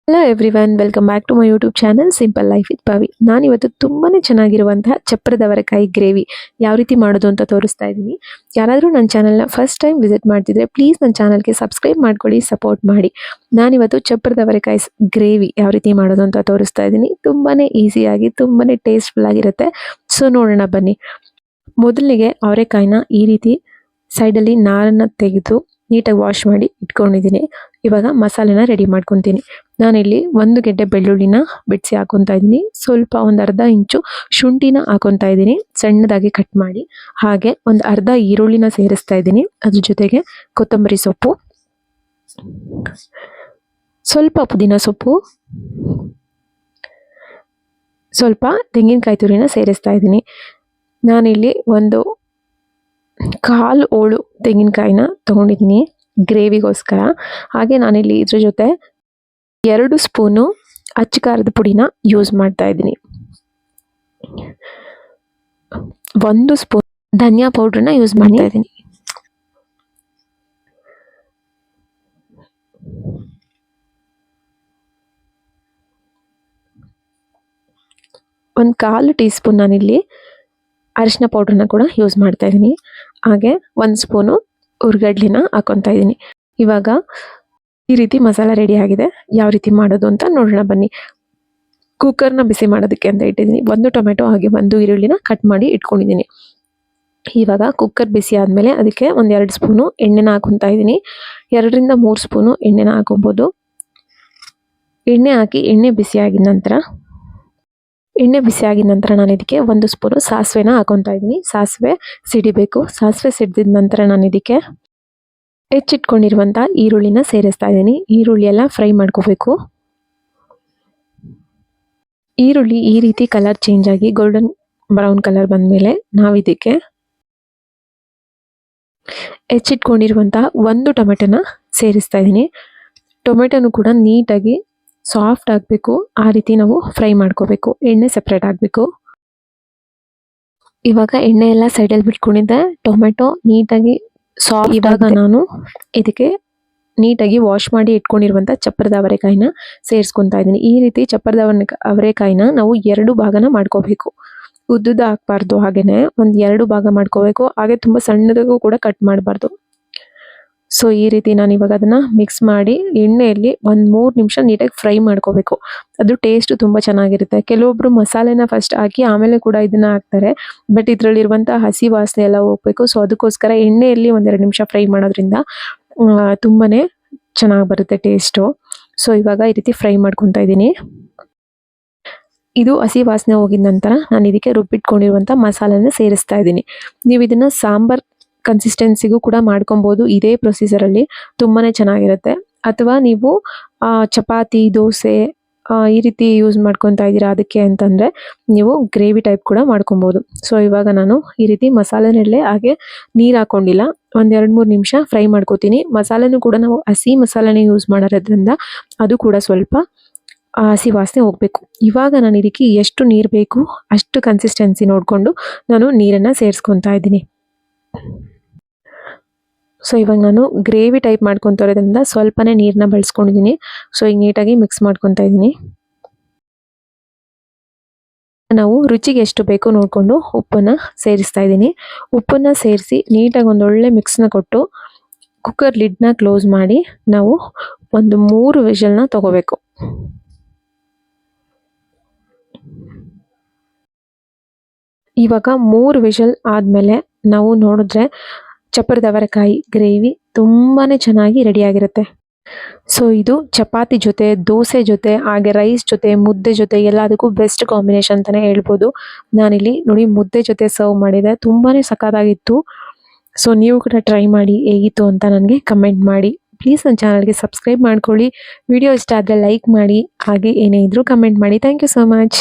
Hello everyone, welcome back to my YouTube channel simple life with Pavi. ನಾನಿವತ್ತು ತುಂಬಾನೇ ಚೆನ್ನಾಗಿರುವಂತಹ ಚಪ್ಪರದ ಅವರೆಕಾಯಿ gravy ಯಾವ ರೀತಿ ಮಾಡೋದು ಅಂತ ತೋರಿಸ್ತಾ ಇದ್ದೀನಿ. ಯಾರಾದರೂ ನನ್ನ ಚಾನಲ್ನ ಫಸ್ಟ್ ಟೈಮ್ ವಿಸಿಟ್ ಮಾಡ್ತಿದ್ರೆ ಪ್ಲೀಸ್ ನನ್ನ ಚಾನಲ್ಗೆ ಸಬ್ಸ್ಕ್ರೈಬ್ ಮಾಡ್ಕೊಳ್ಳಿ, ಸಪೋರ್ಟ್ ಮಾಡಿ. ನಾನಿವತ್ತು ಚಪ್ಪರದ ಅವರೆಕಾಯಿ ಗ್ರೇವಿ ಯಾವ ರೀತಿ ಮಾಡೋದು ಅಂತ ತೋರಿಸ್ತಾ ಇದ್ದೀನಿ. ತುಂಬಾನೇ ಈಸಿಯಾಗಿ ತುಂಬಾನೇ ಟೇಸ್ಟ್ಫುಲ್ ಆಗಿರುತ್ತೆ. ಸೊ ನೋಡೋಣ ಬನ್ನಿ. ಮೊದಲಿಗೆ ಅವರೆಕಾಯಿನ ಈ ರೀತಿ ಸೈಡಲ್ಲಿ ನಾರನ್ನು ತೆಗೆದು ನೀಟಾಗಿ ವಾಶ್ ಮಾಡಿ ಇಟ್ಕೊಂಡಿದ್ದೀನಿ. ಇವಾಗ ಮಸಾಲೆನ ರೆಡಿ ಮಾಡ್ಕೊತೀನಿ. ನಾನಿಲ್ಲಿ 1 ಗೆಡ್ಡೆ ಬೆಳ್ಳುಳ್ಳಿನ ಬಿಡಿಸಿ ಹಾಕೊತಾ ಇದ್ದೀನಿ. ಸ್ವಲ್ಪ ಒಂದು ಅರ್ಧ ಇಂಚು ಶುಂಠಿನ ಹಾಕೊತಾ ಇದ್ದೀನಿ, ಸಣ್ಣದಾಗಿ ಕಟ್ ಮಾಡಿ. ಹಾಗೆ ಒಂದು ಅರ್ಧ ಈರುಳ್ಳಿನ ಸೇರಿಸ್ತಾ ಇದ್ದೀನಿ. ಅದ್ರ ಜೊತೆಗೆ ಕೊತ್ತಂಬರಿ ಸೊಪ್ಪು, ಸ್ವಲ್ಪ ಪುದೀನ ಸೊಪ್ಪು, ಸ್ವಲ್ಪ ತೆಂಗಿನಕಾಯಿ ತುರಿನ ಸೇರಿಸ್ತಾ ಇದ್ದೀನಿ. ನಾನಿಲ್ಲಿ ಒಂದು 1/4 ಓಳು ತೆಂಗಿನಕಾಯಿನ ತಗೊಂಡಿದ್ದೀನಿ ಗ್ರೇವಿಗೋಸ್ಕರ. ಹಾಗೆ ನಾನಿಲ್ಲಿ ಇದ್ರ ಜೊತೆ 2 ಸ್ಪೂನು ಅಚ್ಚ ಖಾರದ ಪುಡಿನ ಯೂಸ್ ಮಾಡ್ತಾ ಇದ್ದೀನಿ. 1 ಸ್ಪೂನ್ ಧನಿಯಾ ಪೌಡ್ರನ್ನ ಯೂಸ್ ಮಾಡ್ತಾ ಇದ್ದೀನಿ. ಒಂದು 1/4 ಟೀ ಸ್ಪೂನ್ ನಾನಿಲ್ಲಿ ಅರಿಶಿನ ಪೌಡ್ರನ್ನ ಕೂಡ ಯೂಸ್ ಮಾಡ್ತಾ ಇದ್ದೀನಿ. ಹಾಗೆ 1 ಸ್ಪೂನು ಹುರ್ಗಡ್ಲಿನ ಹಾಕೊತಾ ಇದ್ದೀನಿ. ಇವಾಗ ಈ ರೀತಿ ಮಸಾಲ ರೆಡಿ ಆಗಿದೆ. ಯಾವ ರೀತಿ ಮಾಡೋದು ಅಂತ ನೋಡೋಣ ಬನ್ನಿ. ಕುಕ್ಕರ್ನ ಬಿಸಿ ಮಾಡೋದಕ್ಕೆ ಅಂತ ಇಟ್ಟಿದ್ದೀನಿ. 1 ಟೊಮೆಟೊ ಹಾಗೆ 1 ಈರುಳ್ಳಿನ ಕಟ್ ಮಾಡಿ ಇಟ್ಕೊಂಡಿದ್ದೀನಿ. ಇವಾಗ ಕುಕ್ಕರ್ ಬಿಸಿ ಆದಮೇಲೆ ಅದಕ್ಕೆ 2 ಸ್ಪೂನು ಎಣ್ಣೆನ ಹಾಕೊತಾ ಇದ್ದೀನಿ. 2 ರಿಂದ 3 ಸ್ಪೂನು ಎಣ್ಣೆನ ಹಾಕೊಬೋದು. ಎಣ್ಣೆ ಹಾಕಿ ಎಣ್ಣೆ ಬಿಸಿ ಆಗಿದ ನಂತರ ನಾನು ಇದಕ್ಕೆ 1 ಸ್ಪೂನು ಸಾಸಿವೆನ ಹಾಕೊತಾ ಇದ್ದೀನಿ. ಸಾಸಿವೆ ಸಿಡಿಬೇಕು. ಸಾಸಿವೆ ಸಿಡಿದ ನಂತರ ನಾನು ಇದಕ್ಕೆ ಹೆಚ್ಚಿಟ್ಕೊಂಡಿರುವಂಥ ಈರುಳ್ಳಿನ ಸೇರಿಸ್ತಾ ಇದ್ದೀನಿ. ಈರುಳ್ಳಿ ಎಲ್ಲ ಫ್ರೈ ಮಾಡ್ಕೋಬೇಕು. ಈರುಳ್ಳಿ ಈ ರೀತಿ ಕಲರ್ ಚೇಂಜ್ ಆಗಿ ಗೋಲ್ಡನ್ ಬ್ರೌನ್ ಕಲರ್ ಬಂದಮೇಲೆ ನಾವು ಇದಕ್ಕೆ ಹೆಚ್ಚಿಟ್ಕೊಂಡಿರುವಂಥ 1 ಟೊಮೆಟೊನ ಸೇರಿಸ್ತಾ ಇದ್ದೀನಿ. ಟೊಮೆಟೊನು ಕೂಡ ನೀಟಾಗಿ ಸಾಫ್ಟ್ ಆಗಬೇಕು. ಆ ರೀತಿ ನಾವು ಫ್ರೈ ಮಾಡ್ಕೋಬೇಕು. ಎಣ್ಣೆ ಸೆಪ್ರೇಟ್ ಆಗಬೇಕು. ಇವಾಗ ಎಣ್ಣೆ ಎಲ್ಲ ಸೈಡಲ್ಲಿ ಬಿಟ್ಕೊಂಡಿದ್ದೆ. ಟೊಮೆಟೊ ನೀಟಾಗಿ ಸಾಫ್ಟ್. ಇವಾಗ ನಾನು ಇದಕ್ಕೆ ನೀಟಾಗಿ ವಾಶ್ ಮಾಡಿ ಇಟ್ಕೊಂಡಿರುವಂಥ ಚಪ್ಪರದ ಅವರೆಕಾಯಿನ ಸೇರಿಸ್ಕೊತಾ ಇದ್ದೀನಿ. ಈ ರೀತಿ ಚಪ್ಪರದ ಅವರೆಕಾಯಿನ ನಾವು 2 ಭಾಗನ ಮಾಡ್ಕೋಬೇಕು. ಉದ್ದುದ ಹಾಕ್ಬಾರ್ದು, ಹಾಗೇನೆ ಒಂದು 2 ಭಾಗ ಮಾಡ್ಕೋಬೇಕು. ಹಾಗೆ ತುಂಬ ಸಣ್ಣದಾಗೂ ಕೂಡ ಕಟ್ ಮಾಡಬಾರ್ದು. ಸೊ ಈ ರೀತಿ ನಾನು ಇವಾಗ ಅದನ್ನು ಮಿಕ್ಸ್ ಮಾಡಿ ಎಣ್ಣೆಯಲ್ಲಿ ಒಂದು 3 ನಿಮಿಷ ನೀಟಾಗಿ ಫ್ರೈ ಮಾಡ್ಕೋಬೇಕು. ಅದು ಟೇಸ್ಟ್ ತುಂಬ ಚೆನ್ನಾಗಿರುತ್ತೆ. ಕೆಲವೊಬ್ರು ಮಸಾಲೆನ ಫಸ್ಟ್ ಹಾಕಿ ಆಮೇಲೆ ಕೂಡ ಇದನ್ನು ಹಾಕ್ತಾರೆ. ಬಟ್ ಇದರಲ್ಲಿರುವಂಥ ಹಸಿ ವಾಸನೆ ಎಲ್ಲ ಹೋಗ್ಬೇಕು. ಸೊ ಅದಕ್ಕೋಸ್ಕರ ಎಣ್ಣೆಯಲ್ಲಿ 1-2 ನಿಮಿಷ ಫ್ರೈ ಮಾಡೋದ್ರಿಂದ ತುಂಬಾ ಚೆನ್ನಾಗಿ ಬರುತ್ತೆ ಟೇಸ್ಟು. ಸೊ ಇವಾಗ ಈ ರೀತಿ ಫ್ರೈ ಮಾಡ್ಕೊತಾ ಇದ್ದೀನಿ. ಇದು ಹಸಿ ವಾಸನೆ ಹೋಗಿದ ನಂತರ ನಾನು ಇದಕ್ಕೆ ರುಬ್ಬಿಟ್ಕೊಂಡಿರುವಂಥ ಮಸಾಲೆನ ಸೇರಿಸ್ತಾ ಇದ್ದೀನಿ. ನೀವು ಇದನ್ನು ಸಾಂಬಾರ್ ಕನ್ಸಿಸ್ಟೆನ್ಸಿಗೂ ಕೂಡ ಮಾಡ್ಕೊಬೋದು. ಇದೇ ಪ್ರೊಸೀಜರಲ್ಲಿ ತುಂಬಾ ಚೆನ್ನಾಗಿರುತ್ತೆ. ಅಥವಾ ನೀವು ಚಪಾತಿ, ದೋಸೆ ಈ ರೀತಿ ಯೂಸ್ ಮಾಡ್ಕೊತಾ ಇದ್ದೀರಾ ಅದಕ್ಕೆ ಅಂತಂದರೆ ನೀವು ಗ್ರೇವಿ ಟೈಪ್ ಕೂಡ ಮಾಡ್ಕೊಬೋದು. ಸೊ ಇವಾಗ ನಾನು ಈ ರೀತಿ ಮಸಾಲೆನಲ್ಲೇ ಹಾಗೆ ನೀರು ಹಾಕ್ಕೊಂಡಿಲ್ಲ, 1-2-3 ನಿಮಿಷ ಫ್ರೈ ಮಾಡ್ಕೋತೀನಿ. ಮಸಾಲೆನೂ ಕೂಡ ನಾವು ಹಸಿ ಮಸಾಲೆನೇ ಯೂಸ್ ಮಾಡೋದ್ರಿಂದ ಅದು ಕೂಡ ಸ್ವಲ್ಪ ಹಸಿ ವಾಸನೆ ಹೋಗಬೇಕು. ಇವಾಗ ನಾನು ಇದಕ್ಕೆ ಎಷ್ಟು ನೀರು ಬೇಕು ಅಷ್ಟು ಕನ್ಸಿಸ್ಟೆನ್ಸಿ ನೋಡಿಕೊಂಡು ನಾನು ನೀರನ್ನು ಸೇರಿಸ್ಕೊತಾ ಇದ್ದೀನಿ. ಸೊ ಇವಾಗ ನಾನು ಗ್ರೇವಿ ಟೈಪ್ ಮಾಡ್ಕೊತಾ ಇರೋದ್ರಿಂದ ಸ್ವಲ್ಪನೇ ನೀರನ್ನ ಬಳಸ್ಕೊಂಡಿದ್ದೀನಿ. ಸೊ ಈಗ ನೀಟಾಗಿ ಮಿಕ್ಸ್ ಮಾಡ್ಕೊತಾ ಇದ್ದೀನಿ. ನಾವು ರುಚಿಗೆ ಎಷ್ಟು ಬೇಕೋ ನೋಡಿಕೊಂಡು ಉಪ್ಪನ್ನು ಸೇರಿಸ್ತಾ ಇದ್ದೀನಿ. ಉಪ್ಪನ್ನು ಸೇರಿಸಿ ನೀಟಾಗಿ ಒಂದೊಳ್ಳೆ ಮಿಕ್ಸ್ನ ಕೊಟ್ಟು ಕುಕ್ಕರ್ ಲಿಡ್ನ ಕ್ಲೋಸ್ ಮಾಡಿ ನಾವು ಒಂದು 3 ವಿಷಲ್ನ ತಗೋಬೇಕು. ಇವಾಗ 3 ವಿಷಲ್ ಆದಮೇಲೆ ನಾವು ನೋಡಿದ್ರೆ ಚಪ್ಪರದ ಅವರೆಕಾಯಿ ಗ್ರೇವಿ ತುಂಬಾ ಚೆನ್ನಾಗಿ ರೆಡಿಯಾಗಿರುತ್ತೆ. ಸೊ ಇದು ಚಪಾತಿ ಜೊತೆ, ದೋಸೆ ಜೊತೆ, ಹಾಗೆ ರೈಸ್ ಜೊತೆ, ಮುದ್ದೆ ಜೊತೆ ಎಲ್ಲದಕ್ಕೂ ಬೆಸ್ಟ್ ಕಾಂಬಿನೇಷನ್ ಅಂತಲೇ ಹೇಳ್ಬೋದು. ನಾನಿಲ್ಲಿ ನೋಡಿ ಮುದ್ದೆ ಜೊತೆ ಸರ್ವ್ ಮಾಡಿದೆ. ತುಂಬಾ ಸಖತ್ತಾಗಿತ್ತು. ಸೊ ನೀವು ಕೂಡ ಟ್ರೈ ಮಾಡಿ ಹೇಗಿತ್ತು ಅಂತ ನನಗೆ ಕಮೆಂಟ್ ಮಾಡಿ. ಪ್ಲೀಸ್ ನನ್ನ ಚಾನಲ್ಗೆ ಸಬ್ಸ್ಕ್ರೈಬ್ ಮಾಡ್ಕೊಳ್ಳಿ. ವಿಡಿಯೋ ಇಷ್ಟ ಆದರೆ ಲೈಕ್ ಮಾಡಿ. ಹಾಗೆ ಏನೇ ಇದ್ರೂ ಕಮೆಂಟ್ ಮಾಡಿ. Thank you so much.